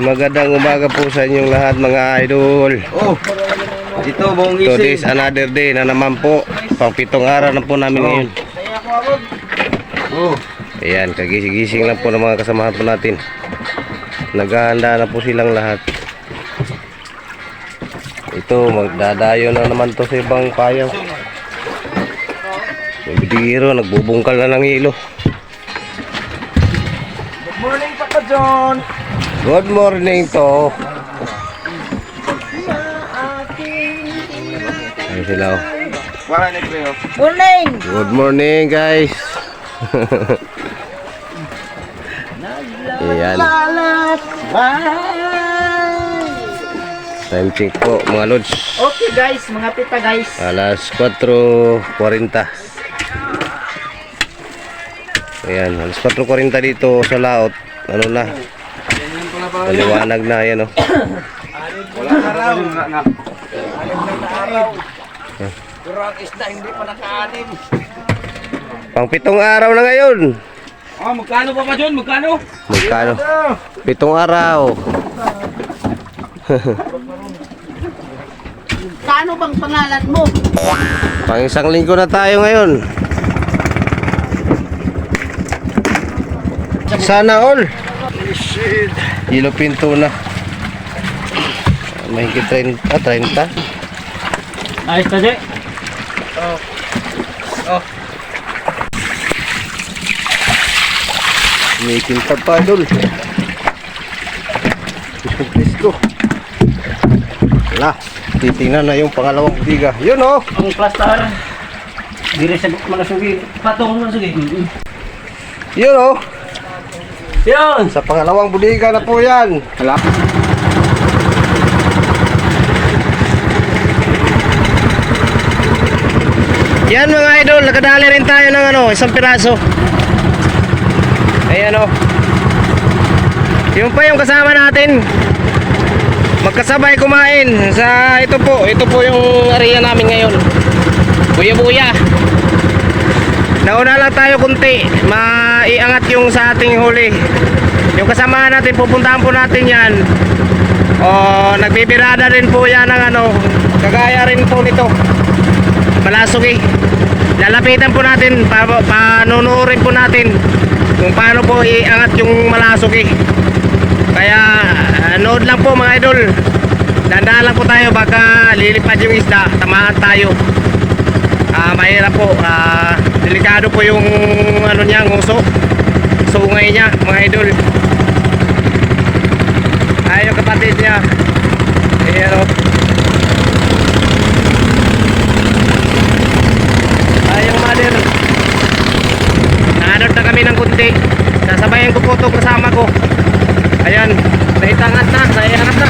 Magandang umaga po sa inyong lahat mga idol. Oh, ito buong gising. Today is another day na naman po. Pang-pitong araw na po namin ngayon. Oh, Ayan, kagising-gising lang po ng mga kasamahan po natin. Naghahanda na po silang lahat. Ito, magdadayo na naman to sa ibang payaw. Yung bidiro, nagbubungkal na ng hilo. good morning Papa John. Good morning to. Ayun sila oh. Wala na kayo. Morning! Good morning guys. Ayan. Time check po mga lods. Okay guys, mga tita guys. Alas 4:40. Ayan, alas 4:40 dito sa laot. Ano na? Maliwanag na yan oh. Wala araw. Pero ang isda hindi pa nakaanin. Pang 7 araw na ngayon. Oh, magkano Papa John? Magkano? Magkano? 7 araw. Kano bang pangalan mo? Pang isang linggo na tayo ngayon. Sana all. Hilo pinto na. Mahigit 30. Ayos na di. May kintab pa idol. Pisko. Wala. Titingnan na yung pangalawang budiga. Yun oh. Ang plaster. Dire sa manasugi. Patong manasugi. Yun oh. Yan! Sa pangalawang budiga na po yan. Wala. Yan mga idol, nakadali rin tayo ng isang piraso. Ayan o. Yung pa yung kasama natin. Magkasabay kumain sa ito po yung area namin ngayon. Buya-buya. Nauna lang tayo kunti, maiangat yung sa ating huli. Yung kasama natin, pupuntahan po natin yan. O, nagbibirada rin po yan ng kagaya rin po nito. Malasugi. Lalapitan po natin, panunurin po natin kung paano po iangat yung malasugi. Kaya, nood lang po mga idol. Dandaan lang po tayo, baka lilipad yung isda, tamaan tayo. Mahirap po, delikado po yung niya, nguso, sungay niya mga idol. Yung kapatid niya, ayan o. Yung mother, naanod na kami ng kunti, sasabayan ko po itong kasama ko. Ayan, naitangat na, naiangat na.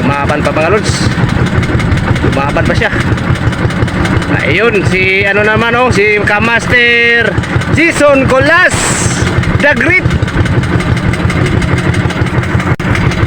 Lumaban pa mga lods. Lumaban pa siya. Ayun, si naman si Kamaster Jason Colas The Great.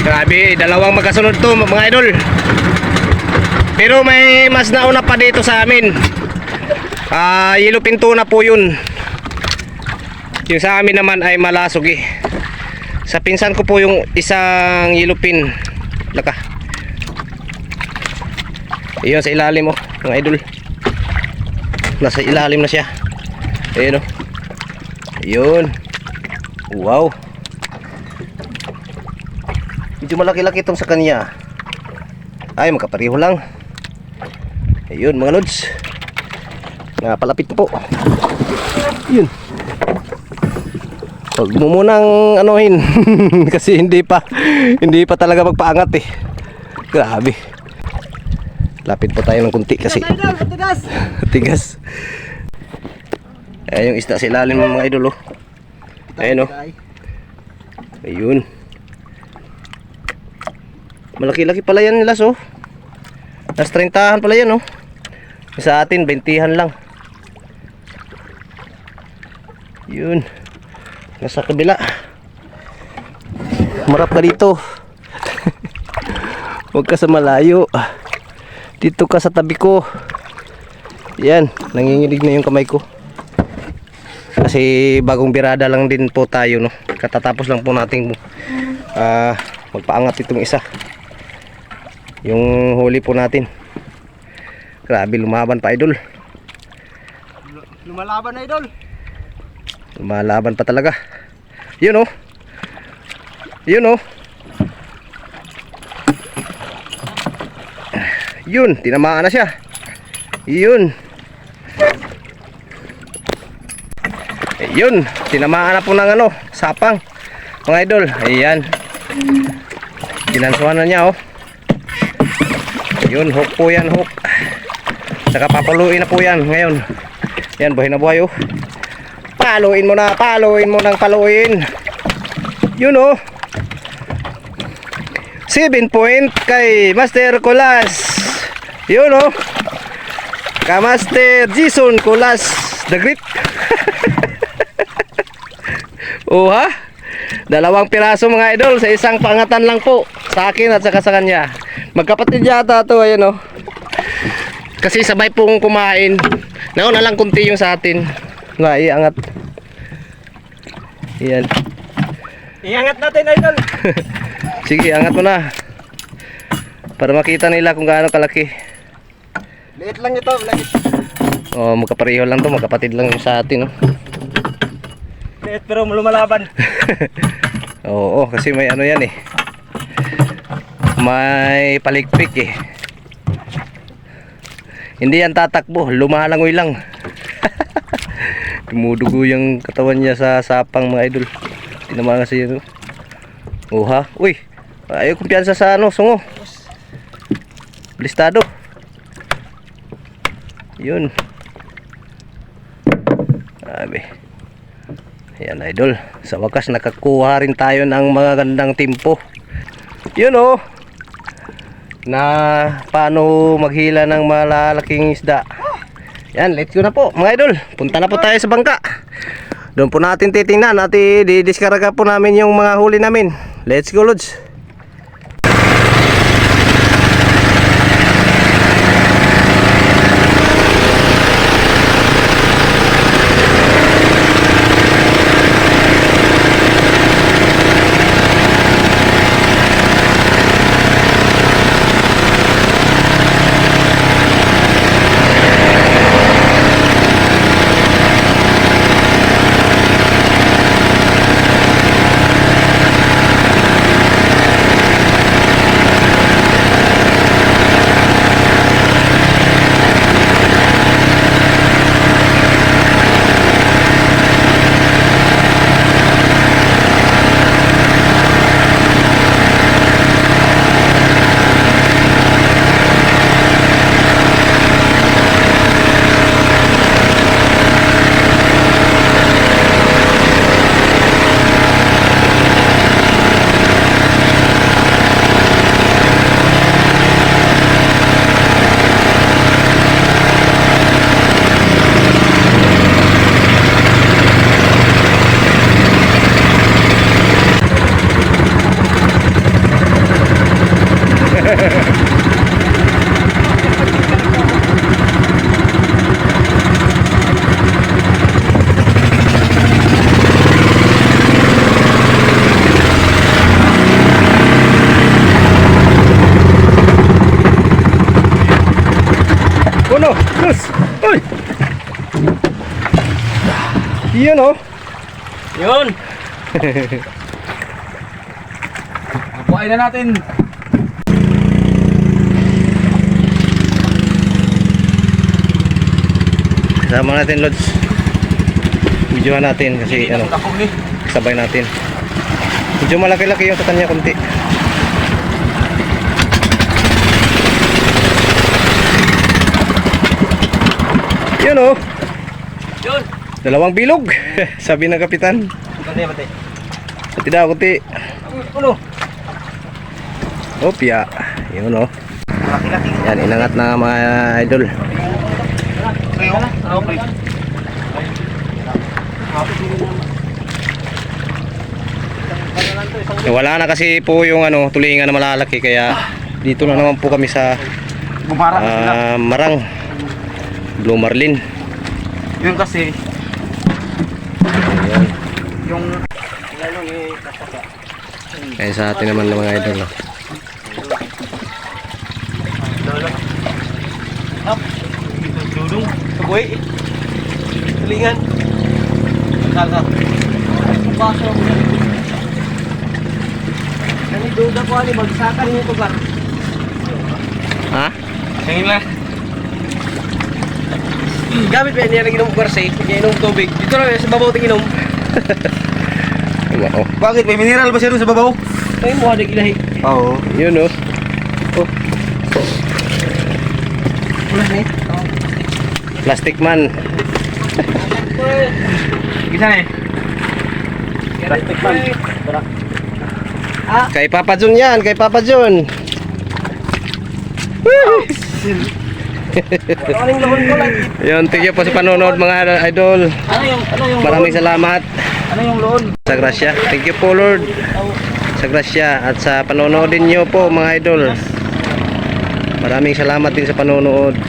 Grabe, dalawang magkasunod to mga idol. Pero may mas nauna pa dito sa amin. Yellow pinto na po yun. Yung sa amin naman ay malasugi. Sa pinsan ko po yung isang yellow pin. Laka. Ayun sa ilalim mga idol. Nasa ilalim na siya. Ayun Ayun. Wow. Medyo malaki-laki itong sa kanya. Ay, magkapareho lang. Ayun mga lods. Palapit po. Yun. Huwag mo munang anuhin. Kasi hindi pa talaga magpaangat eh. Grabe. Lapit po tayo ng kunti kasi tigas. Ayan yung isda sa ilalim ng mga idol Ayan Ayun. Malaki-laki pala yan las Nas 30han pala yan Sa atin 20han lang. Yun. Nasa kabila. Marap ka dito. Huwag ka sa malayo. Dito ka sa tabi ko. Yan, nanginginig na yung kamay ko. Kasi bagong birada lang din po tayo, no. Katatapos lang po nating magpaangat itong isa. Yung huli po natin. Grabe, lumaban pa, idol. Lumalaban na, idol. Lumalaban pa talaga. Yun, oh. Yun, oh. Yun, tinamaan na siya. Yun. Yun, tinamaan na po ng ano, sapang. Mga idol, ayan. Dinansuhan na niya, oh. Yun, hook po yan, hook. Saka papaluin na po yan ngayon. Yan, buhay na buhay, oh. Paluin mo na, paluin mo ng paluin. Yun, oh. 7 point kay Master Colas. Yun, oh. Ka Master Jason Colas the Great. Oh, ha? 2 piraso mga idol sa isang pangatan lang po. Sa akin at saka sa kanya. Magkapatid yata to, ayan, oh. Kasi sabay pong kumain. Nauna lang kunti yung sa atin. Nga, iangat. Ayan. Iangat natin, idol. Sige, angat mo na. Para makita nila kung gaano kalaki. Liit lang ito, liit. Oh, magkapareho lang to, magkapatid lang yung sa atin, oh. Liit pero lumalaban. Oo, kasi may ano yan, eh. May palikpik, eh. Hindi yan tatakbo, lumalangoy lang. Dumudugo yung katawan niya sa sapang, mga idol. Tinamaan kasi yun, oh. Oh, ha? Uy, ayaw kumpiyansa sa ano, sungo. Listado. Yun. Sabi. Ayan, idol. Sa wakas nakakuha rin tayo ng mga gandang timpo. Yun, oh. Na paano maghila ng malalaking isda. Yan, let's go na po mga idol. Punta na po tayo sa bangka. Doon po natin titingnan at i-diskarga po namin yung mga huli namin. Let's go, Lods. Uno, dos, uy! Yun, oh. Yun. Buhay na natin. Sama natin, Lods. Videohan natin kasi ano, Takong ni. sabay natin. Medyo malaki-laki yung sa kanya kunti. Yun, oh. Yun. 2 bilog. Sabi ng kapitan. Bante, bante. Pati daw kunti. Ulo. Opya. Yun, oh. Laki-laki. Yan, inangat na mga idol. Preo. Ano, preo? Wala na kasi po yung ano, tulingan na malalaki kaya dito na naman po kami sa Bumarang sila. Marang. Blue Marlin. Yun kasi, Ayan. yung Kaya sa atin naman mga idol. Dudong. Kaboy. Tulingan. Kalka. Baso ako na. Kani duda ko ani bagsakan mo to gar. Ha? tingin lang. Gamit pa niya inom garse, inom tubig. Dito lang sa babaw ting inom. Oh, Bakit? May mineral ba siya doon sa babaw? Ay mo ada gilahi. Oo. yun oh. Ulas ni. Plastic man. Gisa na eh. Plastic man. Tara. Kay Papa John yan, kay Papa John. Kaling lahon ko lang. Yun, thank you po sa panonood mga idol. Ano yung Maraming salamat ano yung loon? sa grasya. Thank you po Lord sa grasya at sa panonood ninyo po mga idol. Maraming salamat din sa panonood.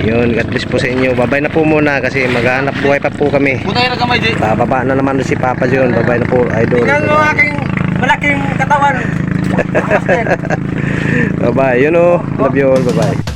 Yun, God bless po sa inyo. Babay na po muna kasi maghahanap buhay pa po kami. Punta na kamay, Jay. Bababa na naman si Papa John. Babay na po idol. Tingnan mo aking malaking katawan. Bye-bye. Yun oh. Love you all. Bye-bye.